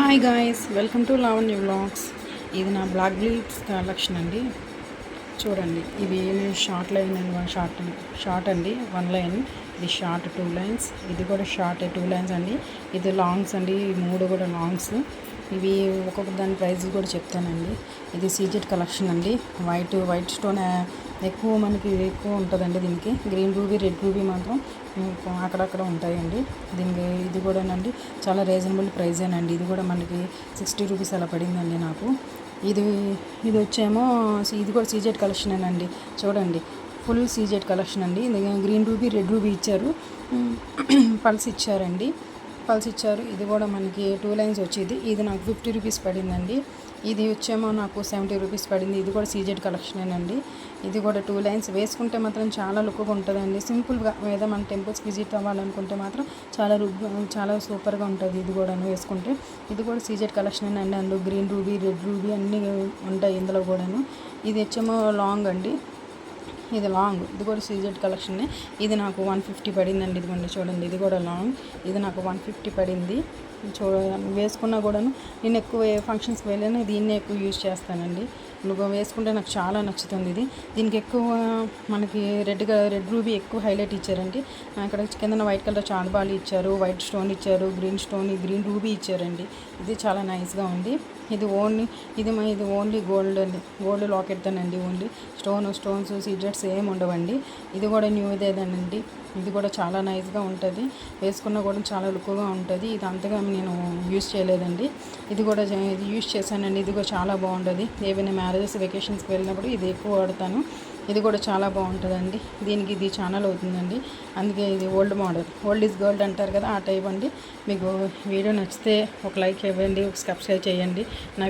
Hi guys, welcome to Lavanya vlogs. ఇది నా black bleeds collection అండి. చూడండి, ఇవి షార్ట్ లైన్ అండ్ షార్ట్ అండి, 1 లైన్. ఇది షార్ట్ 2 లైన్స్. ఇది కూడా షార్ట్ 2 లైన్స్ అండి. ఇది లాంగ్స్ అండి, 3 కూడా లాంగ్స్. ఇవి ఒక్కొక్క దాని ప్రైస్ కూడా చెప్తానండి. ఇది సీజెడ్ కలెక్షన్ అండి. వైట్ స్టోన్ మనకి ఎక్కువ ఉంటుందండి. దీనికి గ్రీన్ రూబీ, రెడ్ రూబీ మాత్రం అక్కడక్కడ ఉంటాయండి. దీనికి ఇది కూడానండి చాలా రీజనబుల్ ప్రైజేనండి. ఇది కూడా మనకి 60 రూపీస్ అలా పడిందండి నాకు. ఇది వచ్చేమో ఇది కూడా సీజెడ్ కలెక్షనేనండి. చూడండి, ఫుల్ సీజెడ్ కలెక్షన్ అండి. ఇది గ్రీన్ రూబీ, రెడ్ రూబీ ఇచ్చారు, పల్స్ ఇచ్చారండి. ఇది కూడా మనకి 2 లైన్స్ వచ్చేది. ఇది నాకు 50 రూపీస్ పడిందండి. ఇది వచ్చేమో నాకు 70 రూపీస్ పడింది. ఇది కూడా సీజెడ్ కలెక్షనేనండి. ఇది కూడా 2 లైన్స్ వేసుకుంటే మాత్రం చాలా లుక్గా ఉంటుందండి. సింపుల్గా ఏదో మన టెంపుల్స్ విజిట్ అవ్వాలనుకుంటే మాత్రం చాలా సూపర్గా ఉంటుంది. ఇది కూడా వేసుకుంటే ఇది కూడా సీజెడ్ కలెక్షనేనండి. అందులో గ్రీన్ రూబీ, రెడ్ రూబీ అన్నీ ఉంటాయి ఇందులో కూడాను. ఇది వచ్చేమో లాంగ్ అండి. ఇది లాంగ్, ఇది కూడా సీజెడ్ కలెక్షనే. ఇది నాకు 150 పడిందండి. ఇదిగోండి చూడండి, ఇది కూడా లాంగ్. ఇది నాకు 150 పడింది. వేసుకున్నా కూడాను నేను ఎక్కువ ఫంక్షన్స్కి వెళ్ళినా దీన్నే ఎక్కువ యూజ్ చేస్తానండి. నువ్వు వేసుకుంటే నాకు చాలా నచ్చుతుంది. దీనికి ఎక్కువ మనకి రెడ్ రూబీ ఎక్కువ హైలైట్ ఇచ్చారండి. అక్కడ కింద వైట్ కలర్ చాందబాలి ఇచ్చారు, వైట్ స్టోన్ ఇచ్చారు, గ్రీన్ రూబీ ఇచ్చారండి. ఇది చాలా నైస్గా ఉంది. ఇది ఓన్లీ గోల్డ్ అండి. గోల్డ్ లాకెట్తోనండి. ఓన్లీ స్టోన్స్ సీజెట్స్ ఏమి ఉండవండి. ఇది కూడా న్యూదేనండి. ఇది కూడా చాలా నైస్గా ఉంటుంది. వేసుకున్నా కూడా చాలా లుక్గా ఉంటుంది. ఇది అంతగా నేను యూజ్ చేయలేదండి. ఇది యూజ్ చేశానండి. ఇది కూడా చాలా బాగుంటుంది. ఏవైనా మ్యారేజెస్, వెకేషన్స్కి వెళ్ళినప్పుడు ఇది ఎక్కువ వాడతాను. ఇది కూడా చాలా బాగుంటుందండి. దీనికి ఇది ఛానల్ అవుతుందండి. అందుకే ఇది old model, old is gold అంటారు కదా, ఆ టైప్ అండి. మీకు వీడియో నచ్చితే ఒక లైక్ ఇవ్వండి, ఒక సబ్స్క్రైబ్ చేయండి. నా